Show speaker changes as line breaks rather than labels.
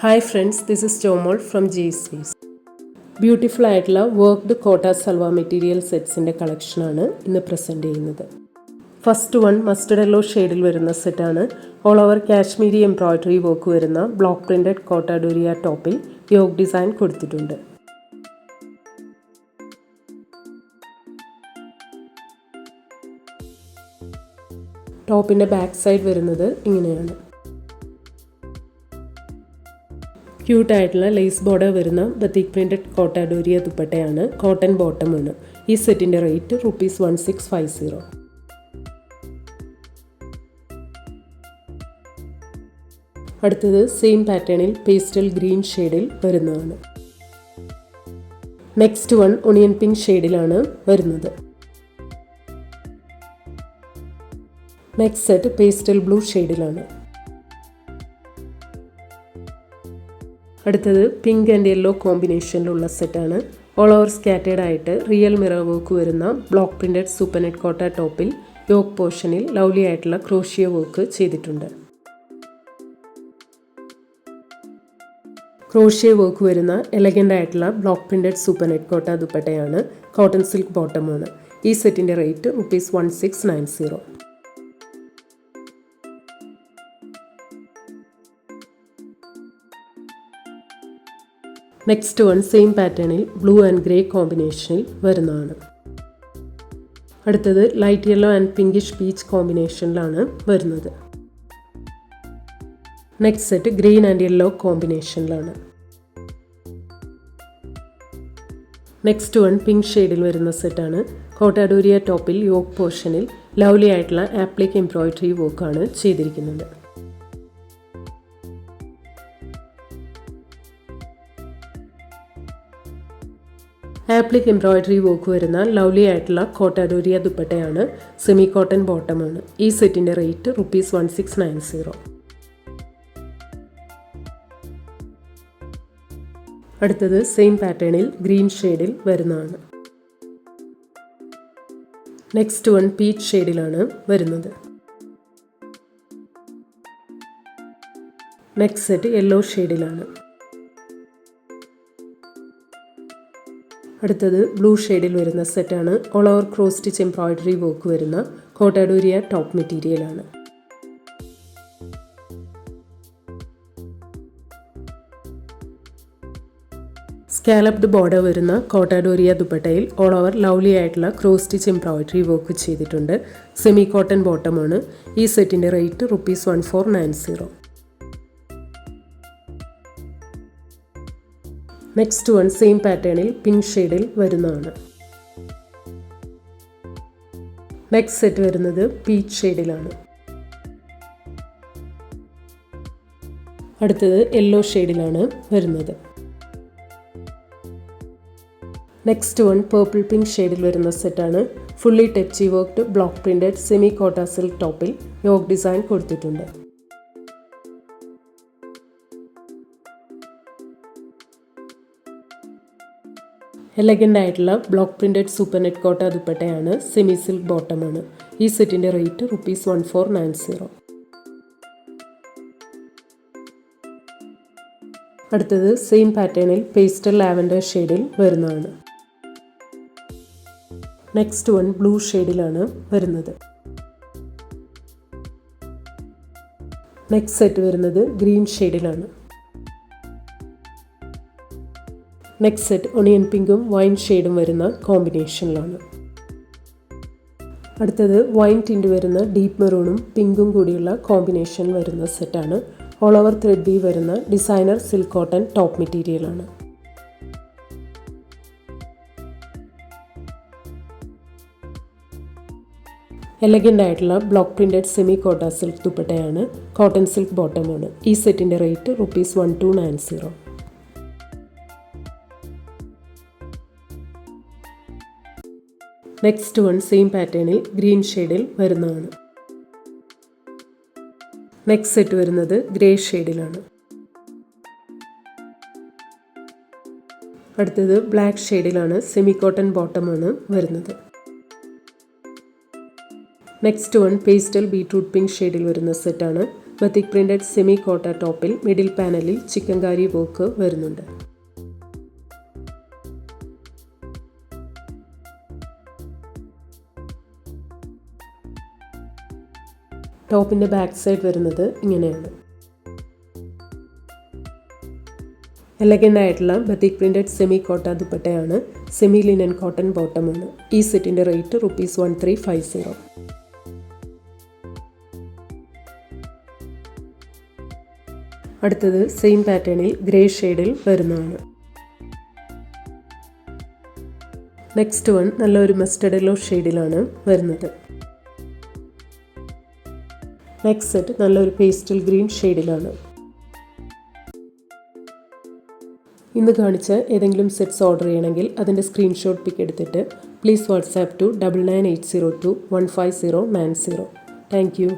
Hi friends, this is Jomol from GSVs. Beautiful ആയിട്ടുള്ള worked കോട്ട salwar material സെറ്റ്സിൻ്റെ കളക്ഷനാണ് ഇന്ന് പ്രസൻറ്റ് ചെയ്യുന്നത്. ഫസ്റ്റ് വൺ മസ്റ്റർഡ് യെല്ലോ ഷെയ്ഡിൽ വരുന്ന സെറ്റാണ്. All over Kashmiri embroidery work വരുന്ന ബ്ലോക്ക് പ്രിൻറ്റഡ് കോട്ട ഡോരിയ ടോപ്പിൽ യോഗ് ഡിസൈൻ കൊടുത്തിട്ടുണ്ട്. ടോപ്പിൻ്റെ ബാക്ക് സൈഡ് വരുന്നത് ഇങ്ങനെയാണ്. ക്യൂട്ടായിട്ടുള്ള ലേസ് ബോർഡർ വരുന്ന ബത്തിക് പ്രിൻറ്റഡ് കോട്ട ഡോരിയ ദുപ്പട്ടയാണ്. കോട്ടൺ ബോട്ടമാണ്. ഈ സെറ്റിൻ്റെ റേറ്റ് ₹1650. അടുത്തത് സെയിം പാറ്റേണിൽ പേസ്റ്റൽ ഗ്രീൻ ഷെയ്ഡിൽ വരുന്നതാണ്. നെക്സ്റ്റ് വൺ ഒണിയൻ പിങ്ക് ഷെയ്ഡിലാണ് വരുന്നത്. നെക്സ്റ്റ് സെറ്റ് പേസ്റ്റൽ ബ്ലൂ ഷെയ്ഡിലാണ്. അടുത്തത് പിങ്ക് ആൻഡ് യെല്ലോ കോമ്പിനേഷനിലുള്ള സെറ്റാണ്. ഓൾ ഓവർ സ്കാറ്റേഡ് ആയിട്ട് റിയൽ മിറർ വർക്ക് വരുന്ന block printed super net Kota ടോപ്പിൽ യോക്ക് പോർഷനിൽ ലവ്ലി ആയിട്ടുള്ള ക്രോഷ്യ വർക്ക് ചെയ്തിട്ടുണ്ട്. ക്രോഷ്യ വർക്ക് വരുന്ന എലഗൻ്റ് ആയിട്ടുള്ള block printed super net Kota ദുപ്പട്ടയാണ്. കോട്ടൺ സിൽക്ക് ബോട്ടമാണ്. ഈ സെറ്റിൻ്റെ റേറ്റ് ₹1690. നെക്സ്റ്റ് വൺ സെയിം പാറ്റേണിൽ ബ്ലൂ ആൻഡ് ഗ്രേ കോമ്പിനേഷനിൽ വരുന്നതാണ്. അടുത്തത് light yellow and pinkish peach കോമ്പിനേഷനിലാണ് വരുന്നത്. Next set green and yellow കോമ്പിനേഷനിലാണ്. നെക്സ്റ്റ് വൺ പിങ്ക് ഷെയ്ഡിൽ വരുന്ന സെറ്റാണ്. കോട്ട ഡോരിയ ടോപ്പിൽ യോക്ക് പോർഷനിൽ ലവ്ലി ആയിട്ടുള്ള ആപ്ലിക് എംബ്രോയ്ഡറി വർക്കാണ് ചെയ്തിരിക്കുന്നത്. ആപ്ലിക് എംബ്രോയ്ഡറി വർക്ക് വരുന്ന ലവ്ലി ആയിട്ടുള്ള കോട്ട ഡോരിയ ദുപ്പട്ടയാണ്. സെമി കോട്ടൺ ബോട്ടമാണ്. ഈ സെറ്റിൻ്റെ റേറ്റ് ₹1690. അടുത്തത് സെയിം പാറ്റേണിൽ ഗ്രീൻ ഷെയ്ഡിൽ വരുന്നതാണ്. നെക്സ്റ്റ് വൺ പീച്ച് ഷെയ്ഡിലാണ് വരുന്നത്. നെക്സ്റ്റ് സെറ്റ് യെല്ലോ ഷെയ്ഡിലാണ്. അടുത്തത് ബ്ലൂ ഷെയ്ഡിൽ വരുന്ന സെറ്റാണ്. All over cross stitch embroidery work വരുന്ന കോട്ട ഡോരിയ ടോപ്പ് മെറ്റീരിയലാണ്. സ്കാലപ്ഡ് ബോർഡർ വരുന്ന കോട്ട ഡോരിയ ദുപ്പട്ടയിൽ ഓൾ ഓവർ ലവ്ലി ആയിട്ടുള്ള ക്രോസ് സ്റ്റിച്ച് എംബ്രോയ്ഡറി വർക്ക് ചെയ്തിട്ടുണ്ട്. സെമി കോട്ടൺ ബോട്ടമാണ്. ഈ സെറ്റിൻ്റെ റേറ്റ് ₹1490. നെക്സ്റ്റ് വൺ സെയിം പാറ്റേണിൽ പിങ്ക് ഷെയ്ഡിൽ വരുന്നതാണ്. നെക്സ്റ്റ് സെറ്റ് വരുന്നത് പീച്ച് ഷെയ്ഡിലാണ്. അടുത്തത് യെല്ലോ ഷെയ്ഡിലാണ് വരുന്നത്. നെക്സ്റ്റ് വൺ പേർപ്പിൾ പിങ്ക് ഷെയ്ഡിൽ വരുന്ന സെറ്റാണ്. Fully touch worked block printed semi Kota silk ടോപ്പിൽ യോക്ക് ഡിസൈൻ കൊടുത്തിട്ടുണ്ട്. എലഗൻ്റ് ആയിട്ടുള്ള block printed super net Kota ദുപ്പട്ടയാണ്. സെമി സിൽക്ക് ബോട്ടമാണ്. ഈ സെറ്റിൻ്റെ റേറ്റ് ₹1490. അടുത്തത് സെയിം പാറ്റേണിൽ പേസ്റ്റൽ ലാവൻഡർ ഷെയ്ഡിൽ വരുന്നതാണ്. നെക്സ്റ്റ് വൺ ബ്ലൂ ഷെയ്ഡിലാണ് വരുന്നത്. നെക്സ്റ്റ് സെറ്റ് വരുന്നത് ഗ്രീൻ ഷെയ്ഡിലാണ്. നെക്സ്റ്റ് സെറ്റ് ഒണിയൻ പിങ്കും വൈൻ ഷെയ്ഡും വരുന്ന കോമ്പിനേഷനിലാണ്. അടുത്തത് വൈൻ ടിൻറ്റ് വരുന്ന ഡീപ്പ് മെറൂണും പിങ്കും കൂടിയുള്ള കോമ്പിനേഷൻ വരുന്ന സെറ്റാണ്. ഓൾ ഓവർ ത്രെഡ് വീവ് വരുന്ന ഡിസൈനർ സിൽക്ക് കോട്ടൺ ടോപ്പ് മെറ്റീരിയലാണ്. എലഗൻ്റ് ആയിട്ടുള്ള block printed semi Kota silk ദുപ്പട്ടയാണ്. കോട്ടൺ സിൽക്ക് ബോട്ടമാണ്. ഈ സെറ്റിൻ്റെ റേറ്റ് ₹1290. നെക്സ്റ്റ് വൺ സെയിം പാറ്റേണിൽ ഗ്രീൻ ഷെയ്ഡിൽ വരുന്നതാണ്. നെക്സ്റ്റ് സെറ്റ് വരുന്നത് ഗ്രേ ഷെയ്ഡിലാണ്. അടുത്തത് ബ്ലാക്ക് ഷെയ്ഡിലാണ്. സെമി കോട്ടൺ ബോട്ടമാണ് വരുന്നത്. Next one pastel beetroot pink ഷെയ്ഡിൽ വരുന്ന സെറ്റാണ്. ബത്തിക് പ്രിൻറ്റഡ് സെമി കോട്ട ടോപ്പിൽ മിഡിൽ പാനലിൽ ചിക്കൻകാരി വർക്ക് വരുന്നുണ്ട്. ടോപ്പിൻ്റെ ബാക്ക് സൈഡ് വരുന്നത് ഇങ്ങനെയാണ്. എലഗൻ്റ് ആയിട്ടുള്ള ബത്തിക് പ്രിൻറ്റഡ് സെമി കോട്ട ദുപ്പട്ടയാണ്. സെമി ലിനൻ കോട്ടൺ ബോട്ടമാണ്. ഈ സെറ്റിൻ്റെ റേറ്റ് ₹1350. അടുത്തത് സെയിം പാറ്റേണിൽ ഗ്രേ ഷെയ്ഡിൽ വരുന്നതാണ്. നെക്സ്റ്റ് വൺ നല്ലൊരു മസ്റ്റർഡ് യെല്ലോ ഷെയ്ഡിലാണ് വരുന്നത്. നെക്സ്റ്റ് സെറ്റ് നല്ലൊരു പേസ്റ്റൽ ഗ്രീൻ ഷെയ്ഡിലാണ്. ഇന്ന് കാണിച്ച ഏതെങ്കിലും സെറ്റ്സ് ഓർഡർ ചെയ്യണമെങ്കിൽ അതിൻ്റെ സ്ക്രീൻഷോട്ട് പിക്ക് എടുത്തിട്ട് please WhatsApp to 9980215090. Thank U.